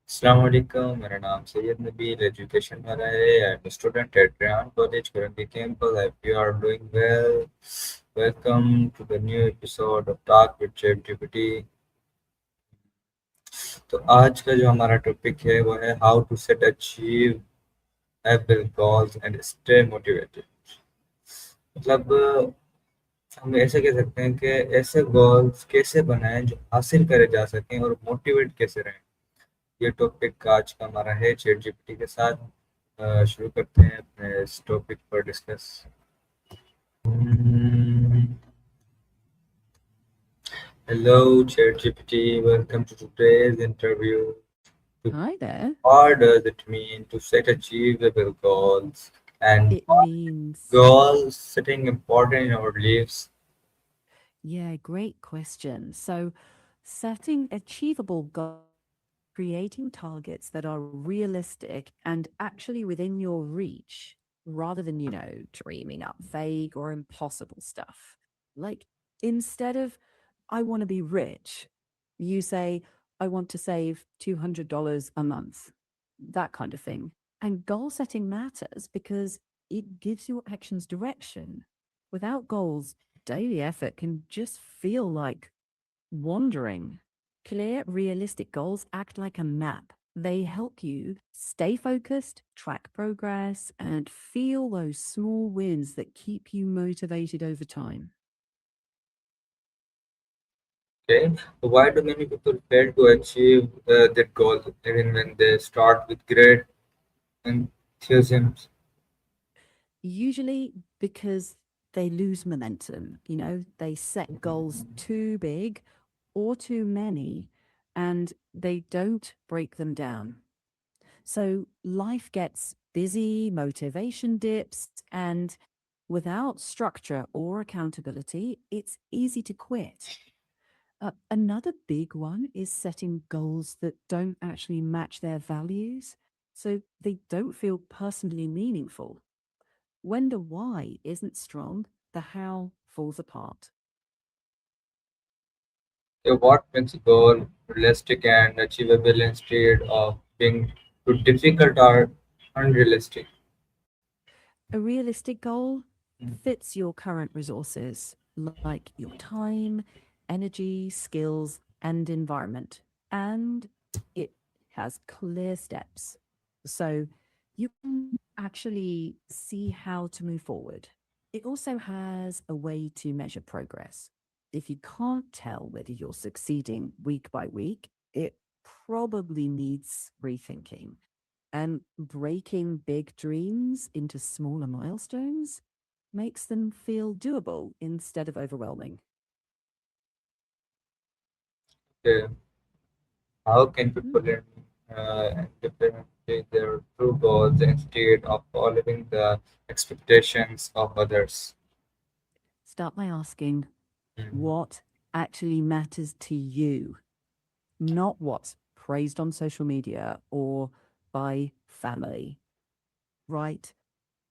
अस्सलाम वालेकुम मेरा नाम सैयद नबील एजुकेशन वाला है I am student at Rehan college Karandi campus I hope you are doing well. Welcome to the new episode of Talk with chatgpt. तो आज का जो हमारा टॉपिक है वो है how to set achievable goals and stay motivated. मतलब हम ऐसे कह सकते हैं कि ऐसे गोल्स कैसे बनाएं जो हासिल करे जा सकें और मोटिवेट कैसे रहें. ये टॉपिक आज का हमारा है चैट जीपीटी के साथ. शुरू करते हैं अपने इस टॉपिक पर discuss. Hello ChatGPT, welcome to today's interview. Hi there. What does it mean to set achievable goals and It means, goals setting important in our lives? yeah, great question. So, setting achievable goals, creating targets that are realistic and actually within your reach, rather than, dreaming up vague or impossible stuff. Like, instead of, I want to be rich, you say, I want to save $200 a month, that kind of thing. And goal setting matters because it gives your actions direction. Without goals, daily effort can just feel like wandering. Clear, realistic goals act like a map. They help you stay focused, track progress, and feel those small wins that keep you motivated over time. Okay, so why do many people fail to achieve that goal even when they start with great enthusiasm? Usually because they lose momentum, they set goals too big or too many and they don't break them down. So life gets busy, motivation dips, and without structure or accountability, it's easy to quit. Another big one is setting goals that don't actually match their values, so they don't feel personally meaningful. When the why isn't strong, the how falls apart. So what makes a goal realistic and achievable instead of being too difficult or unrealistic? A realistic goal fits your current resources, like your time, energy, skills, and environment. And it has clear steps. So you can actually see how to move forward. It also has a way to measure progress. If you can't tell whether you're succeeding week by week, it probably needs rethinking. And breaking big dreams into smaller milestones makes them feel doable instead of overwhelming. Okay. How can Hmm. people implement their true goals instead of following the expectations of others? Start by asking Mhm. what actually matters to you, not what's praised on social media or by family, right?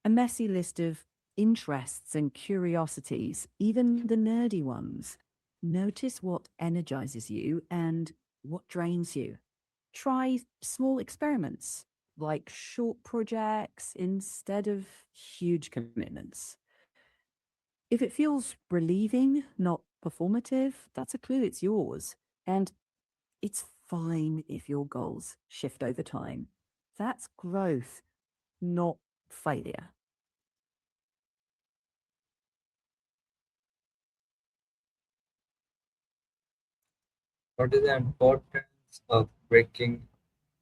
A messy list of interests and curiosities, even the nerdy ones. Notice what energizes you and what drains you. Try small experiments like short projects instead of huge commitments. If it feels relieving, not performative, that's a clue it's yours. And it's fine if your goals shift over time. That's growth, not failure. What is the importance of breaking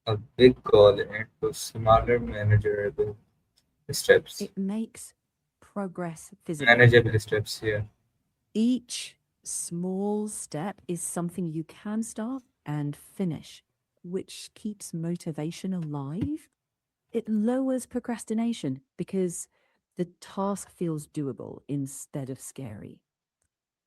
a big goal into smaller steps? It makes progress visible. Manageable steps here. Each small step is something you can start and finish, which keeps motivation alive. It lowers procrastination because the task feels doable instead of scary.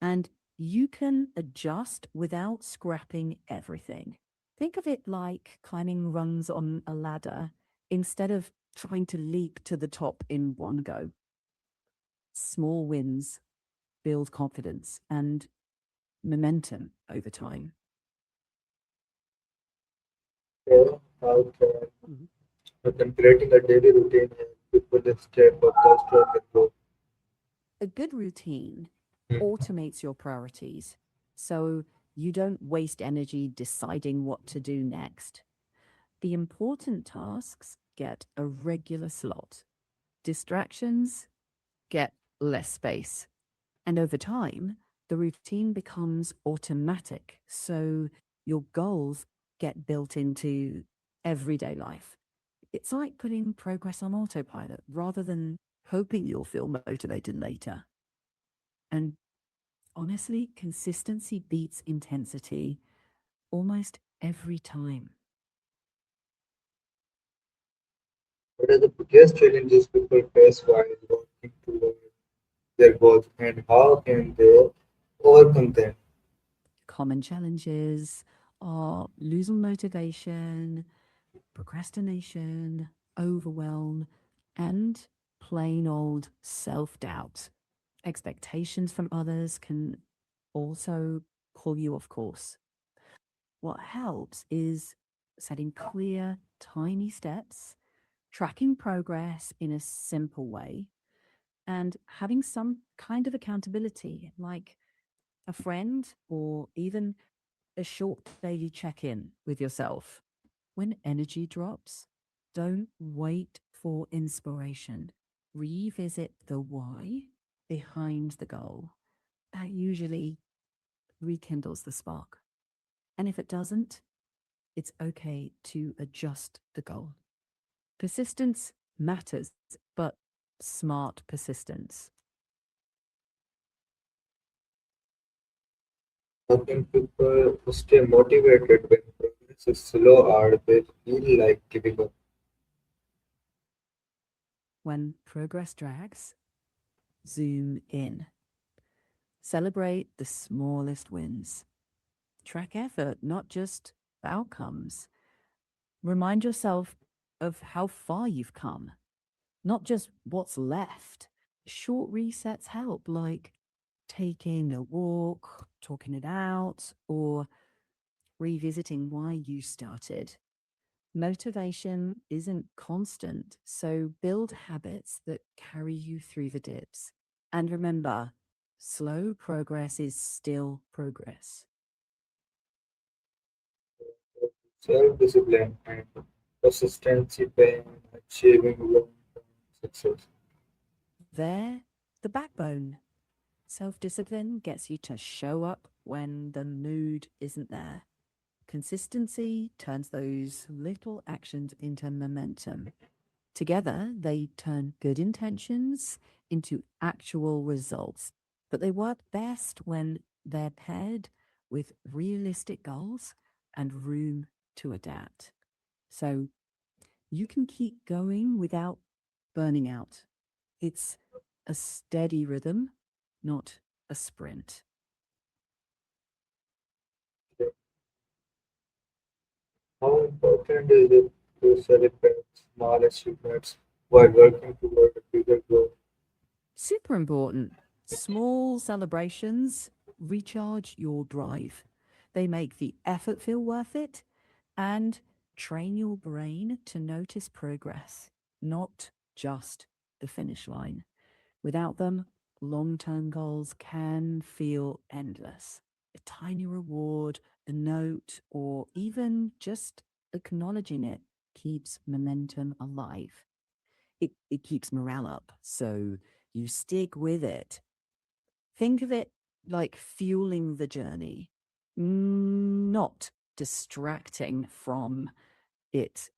And you can adjust without scrapping everything. Think of it like climbing rungs on a ladder instead of trying to leap to the top in one go. Small wins build confidence and momentum over time. So, Okay. Mhm. But then creating a daily routine helps people stay focused on the goal. A good routine Hmm. automates your priorities so you don't waste energy deciding what to do next. The important tasks get a regular slot, distractions get less space. And over time, the routine becomes automatic. So your goals get built into everyday life. It's like putting progress on autopilot rather than hoping you'll feel motivated later. And honestly, consistency beats intensity almost every time. What are the biggest challenges people face while working toward their goals and how can they overcome them? Common challenges are losing motivation, procrastination, overwhelm, and plain old self doubt. Expectations from others can also pull you off course. What helps is setting clear, tiny steps, tracking progress in a simple way, and having some kind of accountability, like a friend or even a short daily check in with yourself. When energy drops, don't wait for inspiration. Revisit the why behind the goal. That usually rekindles the spark. And if it doesn't, it's okay to adjust the goal. Persistence matters, but smart persistence. How can people stay motivated when progress is slow or they feel like giving up? When progress drags, zoom in. Celebrate the smallest wins. Track effort, not just outcomes. Remind yourself of how far you've come, not just what's left. Short resets help, like taking a walk, talking it out, or revisiting why you started. Motivation isn't constant, so build habits that carry you through the dips. And remember, slow progress is still progress. Self-discipline and consistency in achieving long-term success. They're the backbone. Self discipline gets you to show up when the mood isn't there. Consistency turns those little actions into momentum. Together, they turn good intentions into actual results. But they work best when they're paired with realistic goals and room to adapt. So you can keep going without burning out. It's a steady rhythm, not a sprint. How important is it to celebrate small achievements while working toward a bigger goal? Super important. Small celebrations recharge your drive. They make the effort feel worth it and train your brain to notice progress, not just the finish line. Without them, long term goals can feel endless. A tiny reward, a note, or even just acknowledging it keeps momentum alive. It keeps morale up. So you stick with it. Think of it like fueling the journey, not distracting from it.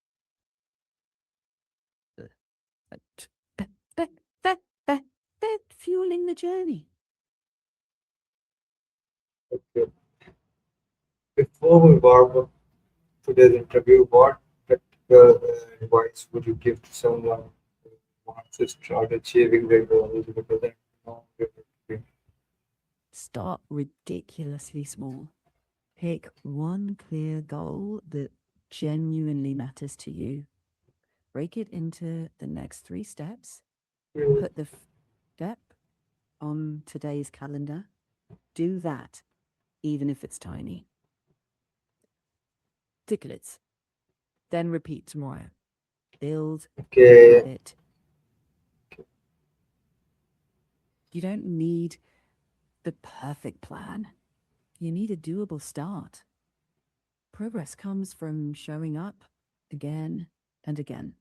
Uh, t- be- be- be- fueling the journey. Okay. Before we wrap up today's interview, what practical advice would you give to someone who wants to start achieving their goals but doesn't know where to begin? Start ridiculously small. Pick one clear goal that genuinely matters to you. Break it into the next three steps. Mm, Put the step on today's calendar. Do that, even if it's tiny. Ticklets. then repeat tomorrow. Build okay. the habit. You don't need the perfect plan. You need a doable start. Progress comes from showing up again and again.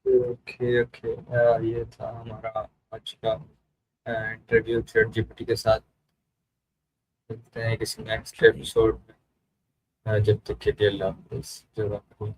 Okay okay okay. ये था हमारा आज का interview chat GPT के साथ। मिलते हैं किसी नेक्स्ट Truly. एपिसोड में। जब तक के लिए अल्लाह हाफिज़। जज़ाकल्लाह।